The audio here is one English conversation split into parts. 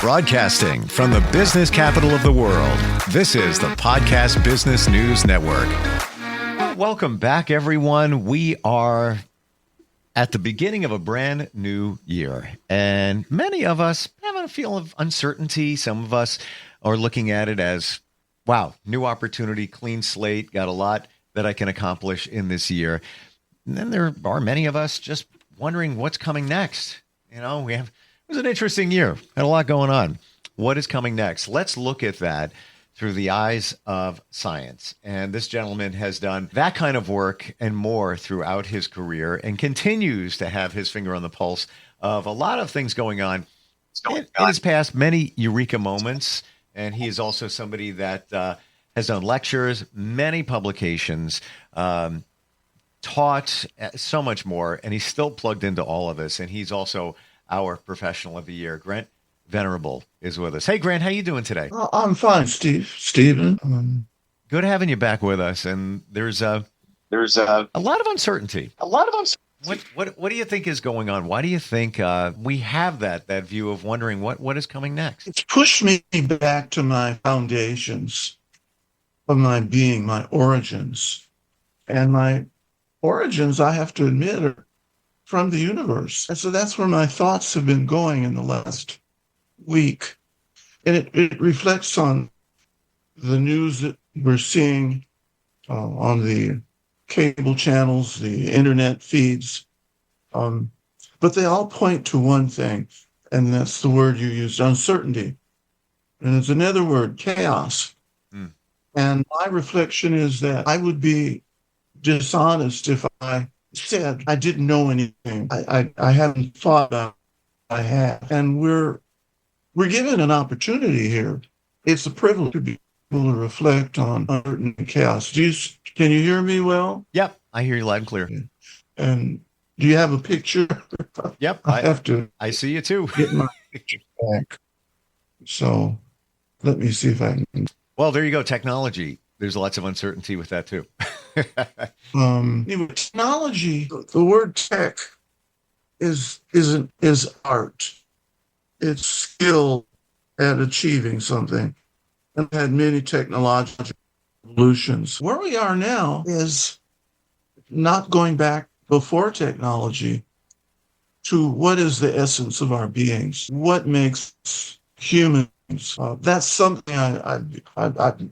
Broadcasting from the business capital of the world, this is the Podcast Business News Network. Welcome back, everyone. We are at the beginning of a brand new year, and many of us have a feeling of uncertainty. Some of us are looking at it as, wow, new opportunity, clean slate, got a lot that I can accomplish in this year. And then there are many of us just wondering what's coming next. You know, it was an interesting year, had a lot going on. What is coming next? Let's look at that through the eyes of science. And this gentleman has done that kind of work and more throughout his career and continues to have his finger on the pulse of a lot of things going on in his past, many eureka moments. And he is also somebody that has done lectures, many publications, taught so much more, and he's still plugged into all of this. And he's also our professional of the year. Grant Venerable is with us. Hey, Grant, how you doing today? I'm fine, Stephen. Good having you back with us. And there's a lot of uncertainty. What do you think is going on? Why do you think we have that view of wondering what is coming next? It's pushed me back to my foundations of my being, my origins. And my origins, I have to admit, are from the universe. And so that's where my thoughts have been going in the last week. And it reflects on the news that we're seeing on the cable channels, the internet feeds. But they all point to one thing, and that's the word you used, uncertainty. And there's another word, chaos. And my reflection is that I would be dishonest if I said I didn't know anything. I haven't thought about it. I have. And we're given an opportunity here. It's a privilege to be able to reflect on uncertainty and chaos. Can you hear me well? Yep, I hear you loud and clear. And do you have a picture? Yep, I see you too. Get my picture back. So let me see if I can. Well, there you go. Technology. There's lots of uncertainty with that too. Technology, the word tech is art. It's skill at achieving something. And had many technological evolutions. Where we are now is not going back before technology to what is the essence of our beings, what makes humans. That's something I've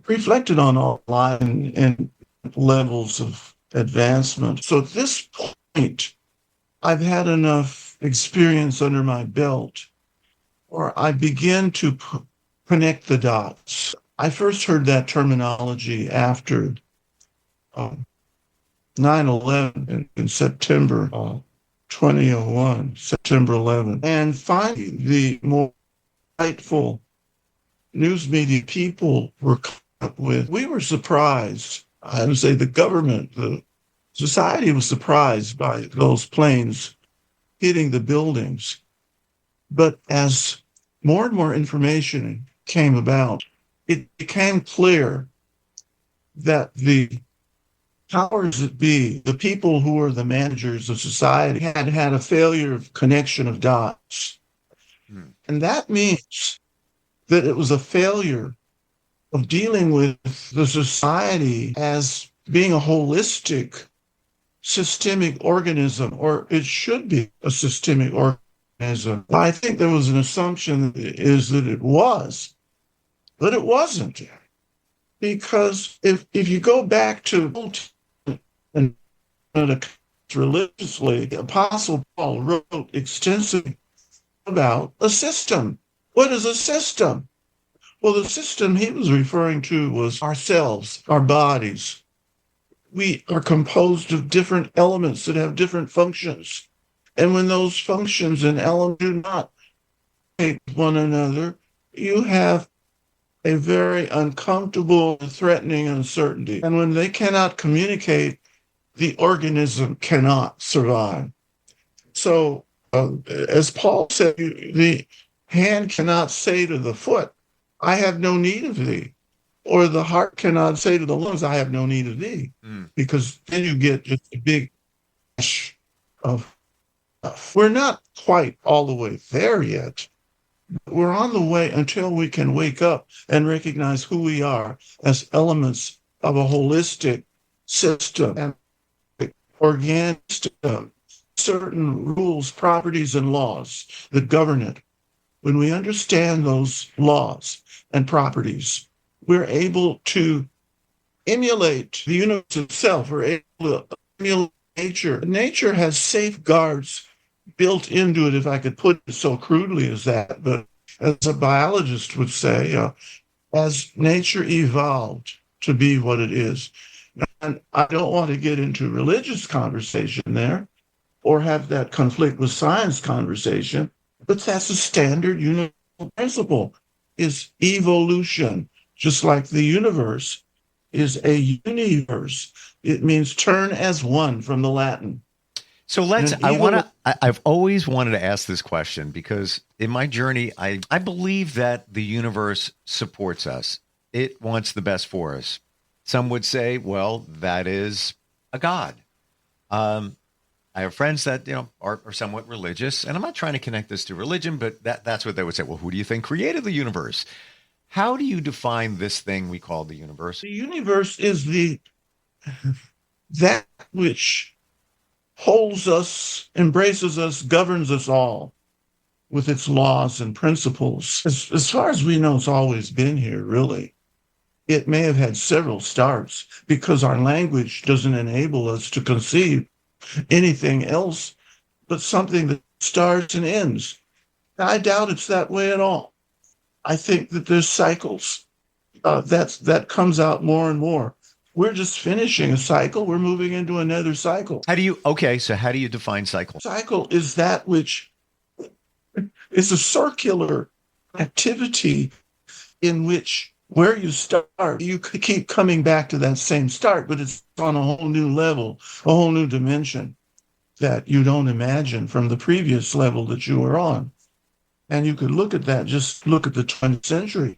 reflected on a lot in levels of advancement. So at this point, I've had enough experience under my belt where I begin to connect the dots. I first heard that terminology after 9/11 in September 2001, September 11. And finally, the more rightful news media people were coming up with, we were surprised. I would say the government, the society was surprised by those planes hitting the buildings. But as more and more information came about, it became clear that the powers that be, the people who were the managers of society, had a failure of connection of dots. And that means that it was a failure of dealing with the society as being a holistic, systemic organism, or it should be a systemic organism. I think there was an assumption that it was, but it wasn't. Because if you go back to and religiously, the Apostle Paul wrote extensively about a system. What is a system? Well, the system he was referring to was ourselves, our bodies. We are composed of different elements that have different functions. And when those functions and elements do not hate one another, you have a very uncomfortable, threatening uncertainty. And when they cannot communicate, the organism cannot survive. So, as Paul said, the hand cannot say to the foot, I have no need of thee. Or the heart cannot say to the lungs, I have no need of thee. Because then you get just a big of. We're not quite all the way there yet. We're on the way until we can wake up and recognize who we are as elements of a holistic system and organic system, certain rules, properties, and laws that govern it. When we understand those laws and properties, we're able to emulate the universe itself. We're able to emulate nature. Nature has safeguards built into it, if I could put it so crudely as that. But as a biologist would say, as nature evolved to be what it is. And I don't want to get into religious conversation there or have that conflict with science conversation, but that's a standard universal principle is evolution, just like the universe is a universe. It means turn as one from the Latin. So I've always wanted to ask this question because in my journey, I believe that the universe supports us. It wants the best for us. Some would say, well, that is a God. I have friends that, are somewhat religious, and I'm not trying to connect this to religion, but that's what they would say. Well, who do you think created the universe? How do you define this thing we call the universe? The universe is that which holds us, embraces us, governs us all with its laws and principles. As far as we know, it's always been here, really. It may have had several starts because our language doesn't enable us to conceive anything else but something that starts and ends. I doubt it's that way at all. I think that there's cycles. That comes out more and more. We're just finishing a cycle. We're moving into another cycle. So how do you define cycle? Cycle is that which is a circular activity in which where you start, you could keep coming back to that same start, but it's on a whole new level, a whole new dimension that you don't imagine from the previous level that you were on. And you could look at that, just look at the 20th century.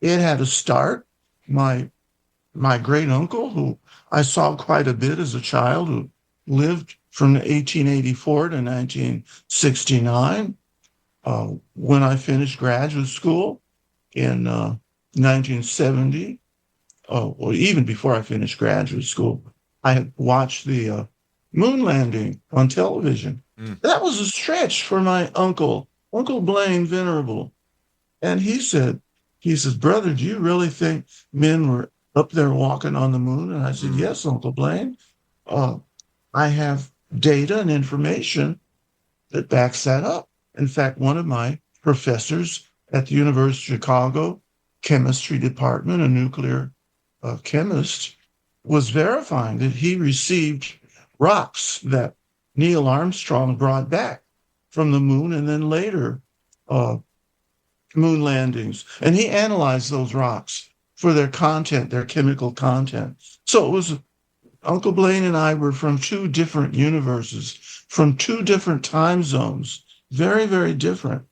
It had a start. My great uncle, who I saw quite a bit as a child, who lived from 1884 to 1969, when I finished graduate school in 1970, or even before I finished graduate school, I had watched the moon landing on television. That was a stretch for my uncle, Uncle Blaine Venerable. And he says, brother, do you really think men were up there walking on the moon? And I said, yes, Uncle Blaine. I have data and information that backs that up. In fact, one of my professors at the University of Chicago chemistry department, a nuclear chemist, was verifying that he received rocks that Neil Armstrong brought back from the moon and then later moon landings. And he analyzed those rocks for their content, their chemical content. So it was Uncle Blaine and I were from two different universes, from two different time zones, very, very different.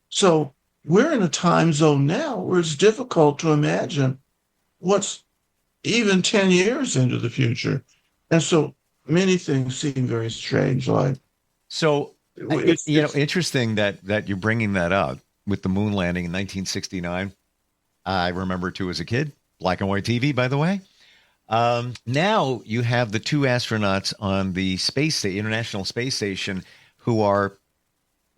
So we're in a time zone now where it's difficult to imagine what's even 10 years into the future. And so many things seem very strange. Interesting that you're bringing that up with the moon landing in 1969. I remember too as a kid, black and white TV, by the way. Now you have the two astronauts on the International Space Station who are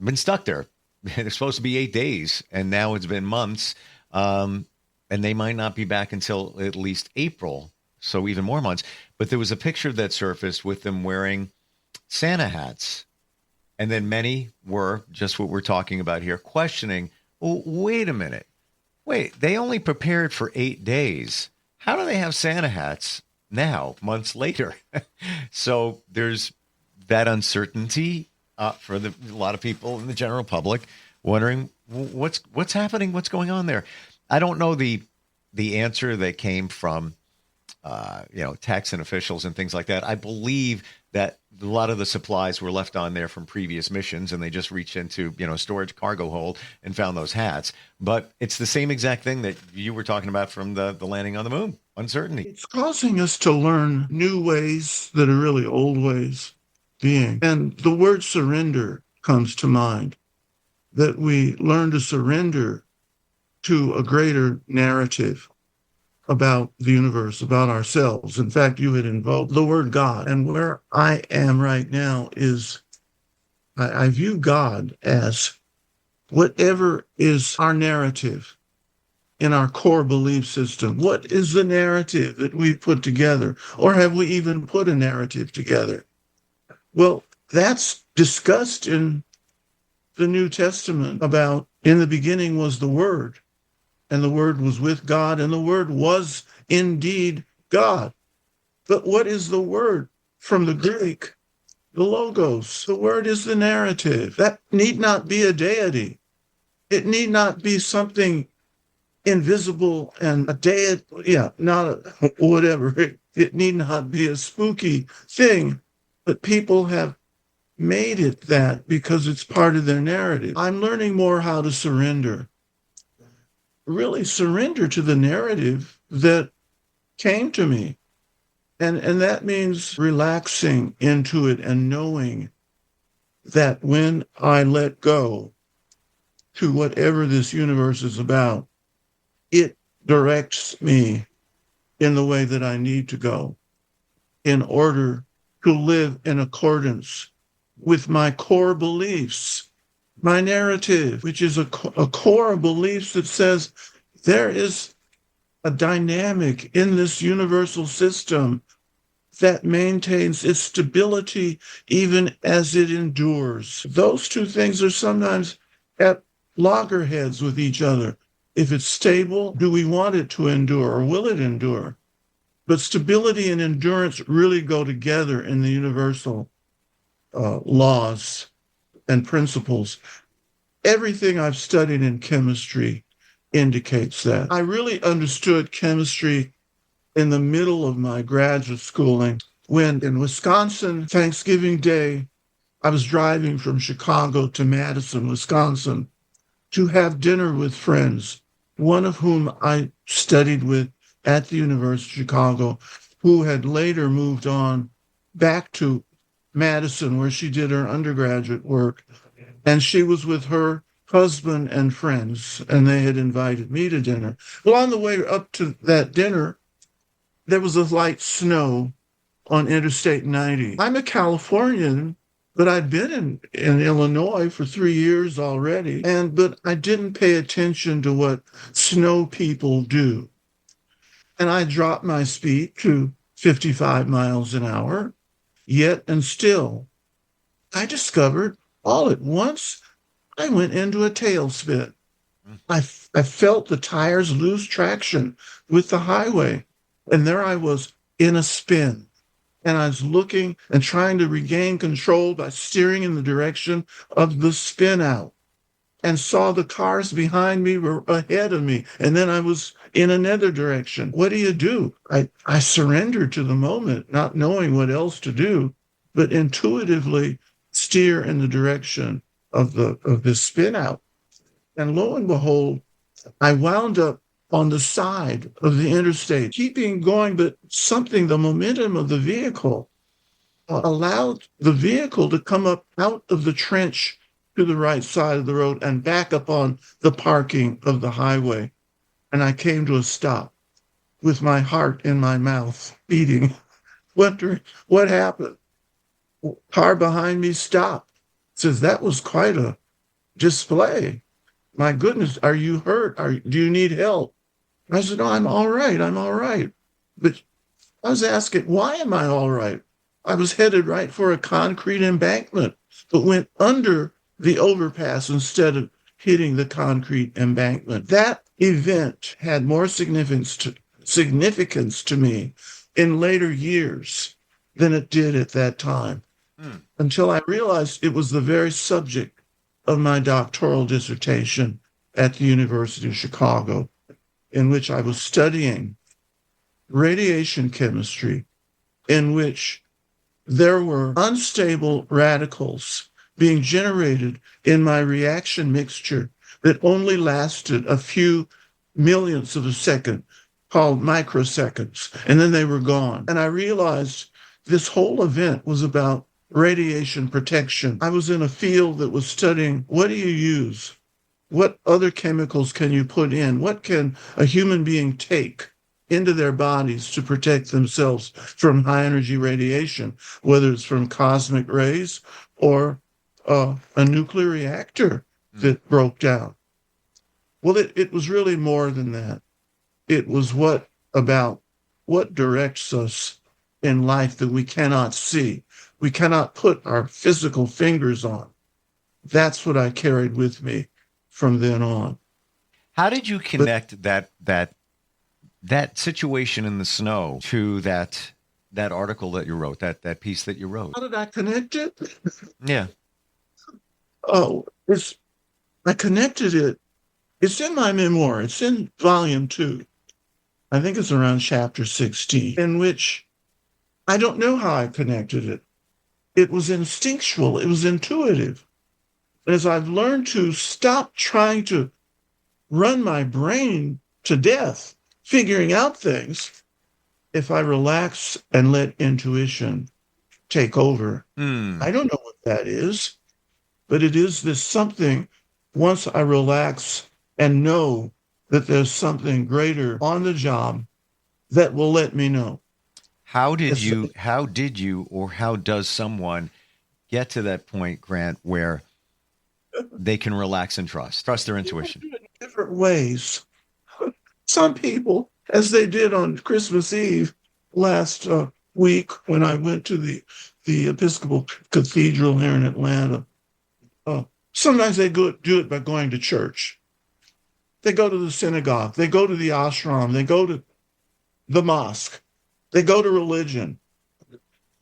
been stuck there. They're supposed to be 8 days, and now it's been months, and they might not be back until at least April, so even more months. But there was a picture that surfaced with them wearing Santa hats, and then many were, just what we're talking about here, questioning, oh, wait a minute. Wait, they only prepared for 8 days. How do they have Santa hats now, months later? So there's that uncertainty for a lot of people in the general public, wondering what's happening, what's going on there. I don't know the answer that came from techs and officials and things like that. I believe that a lot of the supplies were left on there from previous missions, and they just reached into storage cargo hold and found those hats. But it's the same exact thing that you were talking about from the landing on the moon. Uncertainty. It's causing us to learn new ways that are really old ways being. And the word surrender comes to mind. that we learn to surrender to a greater narrative about the universe, about ourselves. In fact, you had invoked the word God. And where I am right now is I view God as whatever is our narrative in our core belief system. What is the narrative that we've put together? Or have we even put a narrative together? Well, that's discussed in the New Testament about in the beginning was the Word, and the Word was with God, and the Word was indeed God. But what is the Word? From the Greek, the logos. The Word is the narrative. That need not be a deity. It need not be something invisible and a deity, not a whatever. It need not be a spooky thing, but people have made it that because it's part of their narrative. I'm learning more how to surrender. Really surrender to the narrative that came to me. And that means relaxing into it and knowing that when I let go to whatever this universe is about, it directs me in the way that I need to go in order to live in accordance with my core beliefs, my narrative, which is a core of beliefs that says there is a dynamic in this universal system that maintains its stability even as it endures. Those two things are sometimes at loggerheads with each other. If it's stable, do we want it to endure or will it endure? But stability and endurance really go together in the universal laws and principles. Everything I've studied in chemistry indicates that. I really understood chemistry in the middle of my graduate schooling when in Wisconsin, Thanksgiving Day, I was driving from Chicago to Madison, Wisconsin, to have dinner with friends, one of whom I studied with at the University of Chicago, who had later moved on back to Madison, where she did her undergraduate work. And she was with her husband and friends, and they had invited me to dinner. Well, on the way up to that dinner, there was a light snow on Interstate 90. I'm a Californian, but I'd been in Illinois for 3 years already, but I didn't pay attention to what snow people do. And I dropped my speed to 55 miles an hour, yet and still, I discovered all at once I went into a tailspin. I felt the tires lose traction with the highway. And there I was in a spin. And I was looking and trying to regain control by steering in the direction of the spin out. And saw the cars behind me were ahead of me. And then I was in another direction. What do? I surrendered to the moment, not knowing what else to do, but intuitively steer in the direction of the spin out. And lo and behold, I wound up on the side of the interstate, keeping going, but the momentum of the vehicle allowed the vehicle to come up out of the trench to the right side of the road and back up on the parking of the highway. And I came to a stop with my heart in my mouth, beating, wondering what happened. Car behind me stopped. Says, that was quite a display. My goodness, are you hurt? Do you need help? I said, no, I'm all right. I'm all right. But I was asking, why am I all right? I was headed right for a concrete embankment, but went under the overpass instead of hitting the concrete embankment. That event had more significance to me in later years than it did at that time, until I realized it was the very subject of my doctoral dissertation at the University of Chicago, in which I was studying radiation chemistry, in which there were unstable radicals being generated in my reaction mixture that only lasted a few millionths of a second, called microseconds, and then they were gone. And I realized this whole event was about radiation protection. I was in a field that was studying what do you use? What other chemicals can you put in? What can a human being take into their bodies to protect themselves from high energy radiation, whether it's from cosmic rays or a nuclear reactor that broke down? Well, it was really more than that. It was what directs us in life that we cannot see. We cannot put our physical fingers on. That's what I carried with me from then on. How did you connect that situation in the snow to that article that you wrote, that piece that you wrote? How did I connect it? Yeah. I connected it. It's in my memoir. It's in volume 2. I think it's around chapter 16, in which I don't know how I connected it. It was instinctual. It was intuitive. As I've learned to stop trying to run my brain to death, figuring out things, if I relax and let intuition take over. I don't know what that is, but it is this something. Once I relax and know that there's something greater on the job that will let me know. How did you or how does someone get to that point, Grant, where they can relax and trust their intuition? People do it in different ways. Some people, as they did on Christmas Eve last week when I went to the Episcopal Cathedral here in Atlanta, sometimes they do it by going to church. They go to the synagogue. They go to the ashram. They go to the mosque. They go to religion,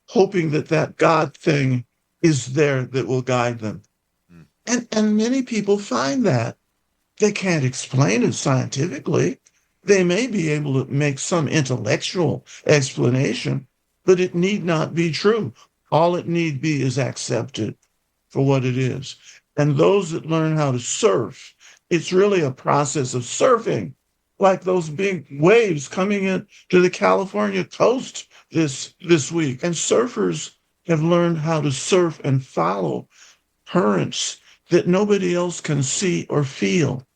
hoping that God thing is there that will guide them. And many people find that. They can't explain it scientifically. They may be able to make some intellectual explanation, but it need not be true. All it need be is accepted for what it is. And those that learn how to surf, it's really a process of surfing, like those big waves coming in to the California coast this week. And surfers have learned how to surf and follow currents that nobody else can see or feel.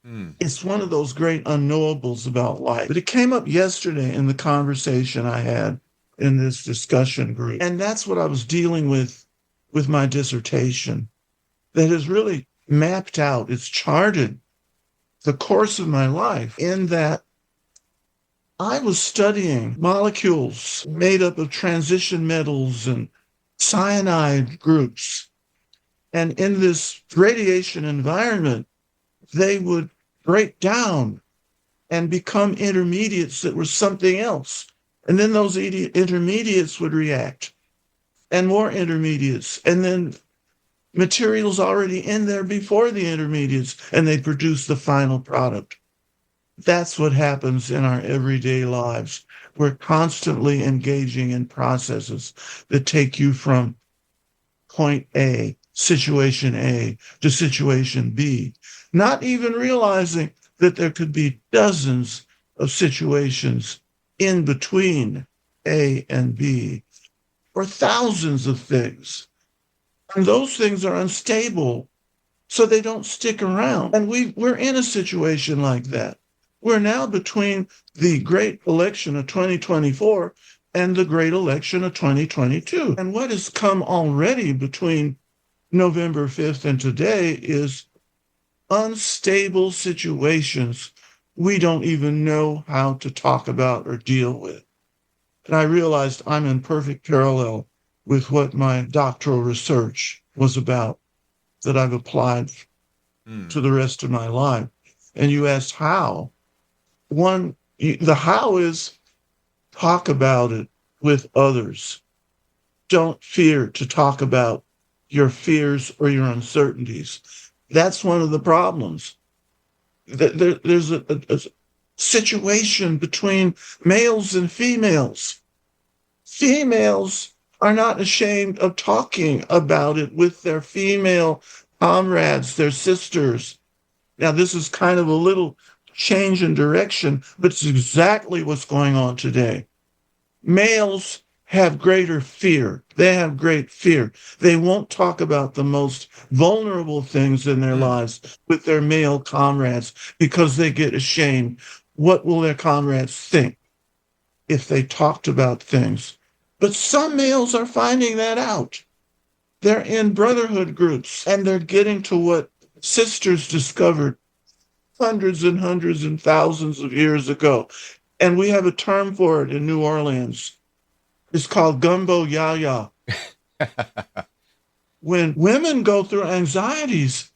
It's one of those great unknowables about life. But it came up yesterday in the conversation I had in this discussion group. And that's what I was dealing with my dissertation that has really mapped out, it's charted the course of my life, in that I was studying molecules made up of transition metals and cyanide groups. And in this radiation environment, they would break down and become intermediates that were something else. And then those intermediates would react, and more intermediates, and then materials already in there before the intermediates, and they produce the final product. That's what happens in our everyday lives. We're constantly engaging in processes that take you from point A, situation A, to situation B, not even realizing that there could be dozens of situations in between A and B, or thousands of things. And those things are unstable, so they don't stick around. And we're in a situation like that. We're now between the great election of 2024 and the great election of 2022. And what has come already between November 5th and today is unstable situations we don't even know how to talk about or deal with. And I realized I'm in perfect parallel with what my doctoral research was about, that I've applied to the rest of my life. And you asked how. The how is talk about it with others. Don't fear to talk about your fears or your uncertainties. That's one of the problems. There's a situation between males and females. Females are not ashamed of talking about it with their female comrades, their sisters. Now, this is kind of a little change in direction, but it's exactly what's going on today. Males have greater fear. They have great fear. They won't talk about the most vulnerable things in their lives with their male comrades because they get ashamed. What will their comrades think if they talked about things? But some males are finding that out. They're in brotherhood groups and they're getting to what sisters discovered hundreds and hundreds and thousands of years ago. And we have a term for it in New Orleans. It's called gumbo yaya. When women go through anxieties,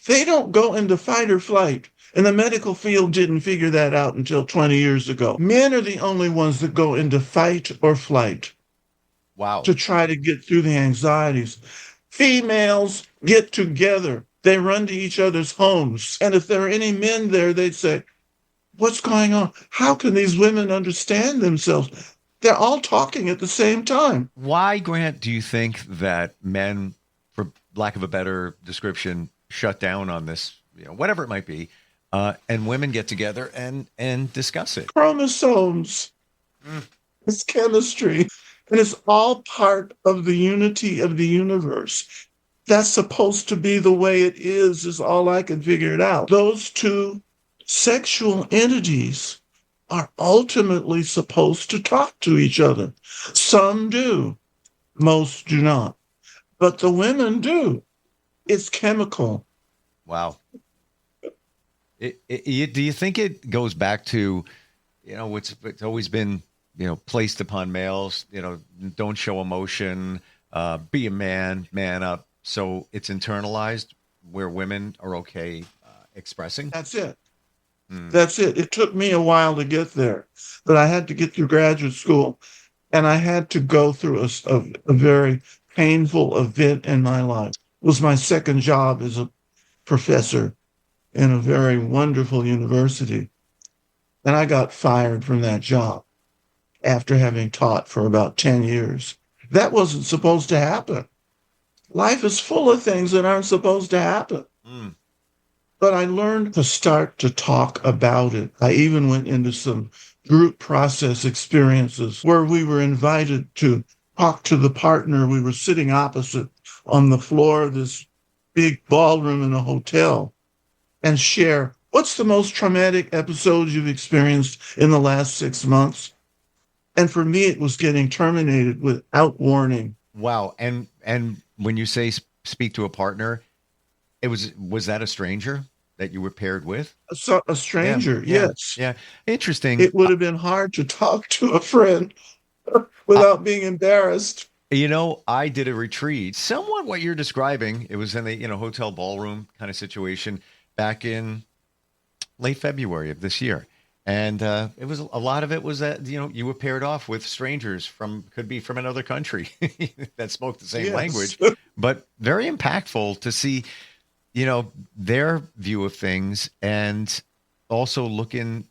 they don't go into fight or flight. And the medical field didn't figure that out until 20 years ago. Men are the only ones that go into fight or flight. Wow. To try to get through the anxieties. Females get together. They run to each other's homes. And if there are any men there, they'd say, what's going on? How can these women understand themselves? They're all talking at the same time. Why, Grant, do you think that men, for lack of a better description, shut down on this, whatever it might be, and women get together and discuss it? Chromosomes. It's chemistry. And it's all part of the unity of the universe. That's supposed to be the way it is all I can figure it out. Those two sexual entities are ultimately supposed to talk to each other. Some do. Most do not. But the women do. It's chemical. Wow. Do you think it goes back to, it's always been, placed upon males, don't show emotion, be a man up. So it's internalized where women are okay expressing? That's it. That's it. It took me a while to get there, but I had to get through graduate school and I had to go through a very painful event in my life. It was my second job as a professor in a very wonderful university. And I got fired from that job after having taught for about 10 years. That wasn't supposed to happen. Life is full of things that aren't supposed to happen. But I learned to start to talk about it. I even went into some group process experiences where we were invited to talk to the partner. We were sitting opposite on the floor of this big ballroom in a hotel and share, what's the most traumatic episode you've experienced in the last 6 months? And for me, it was getting terminated without warning. Wow. And when you say speak to a partner, was that a stranger that you were paired with? A stranger, yes. Yeah. Interesting. It would have been hard to talk to a friend without being embarrassed. I did a retreat, somewhat what you're describing. It was in a hotel ballroom kind of situation back in late February of this year. And it was a lot of it was that, you were paired off with strangers could be from another country that spoke the same language, but very impactful to see, their view of things and also look in,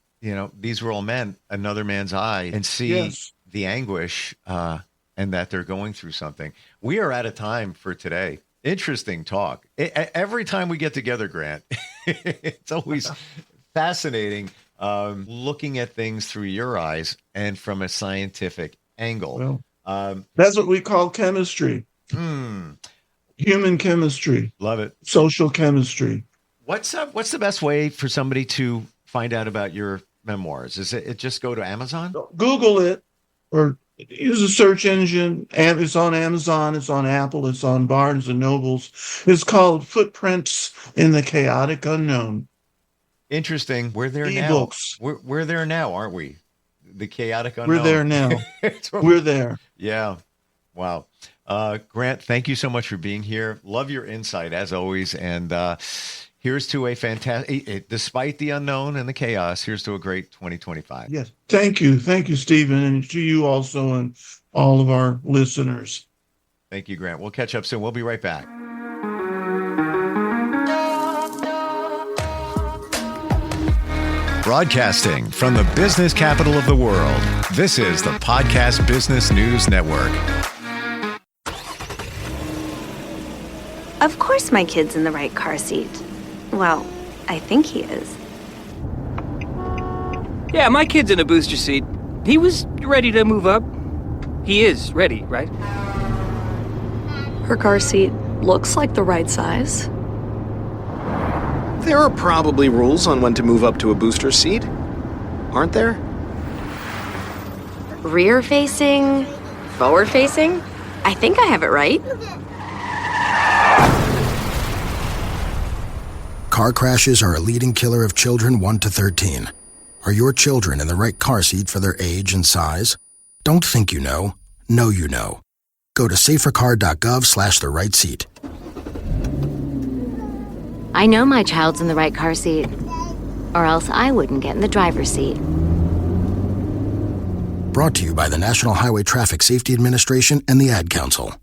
these were all men, another man's eye and see the anguish and that they're going through something. We are out of time for today. Interesting talk. Every time we get together, Grant, it's always fascinating. Looking at things through your eyes and from a scientific angle. Well, that's what we call chemistry. Human chemistry. Love it. Social chemistry. What's the best way for somebody to find out about your memoirs? Is it just go to Amazon? Google it or use a search engine. And it's on Amazon, it's on Apple, it's on Barnes and Nobles. It's called Footprints in the Chaotic Unknown. Interesting. We're there E-books. now. We're there now, aren't we? The chaotic unknown. We're there now. We're there. Yeah. Wow. Grant, thank you so much for being here. Love your insight as always. And here's to a fantastic, despite the unknown and the chaos, here's to a great 2025. Yes. Thank you. Thank you, Stephen. And to you also and all of our listeners. Thank you, Grant. We'll catch up soon. We'll be right back. Broadcasting from the business capital of the world, this is the Podcast Business News Network. Of course my kid's in the right car seat. Well, I think he is. Yeah, my kid's in a booster seat. He was ready to move up. He is ready, right? Her car seat looks like the right size. There are probably rules on when to move up to a booster seat, aren't there? Rear facing, forward facing? I think I have it right. Car crashes are a leading killer of children 1 to 13. Are your children in the right car seat for their age and size? Don't think you know you know. Go to safercar.gov/the right seat. I know my child's in the right car seat, or else I wouldn't get in the driver's seat. Brought to you by the National Highway Traffic Safety Administration and the Ad Council.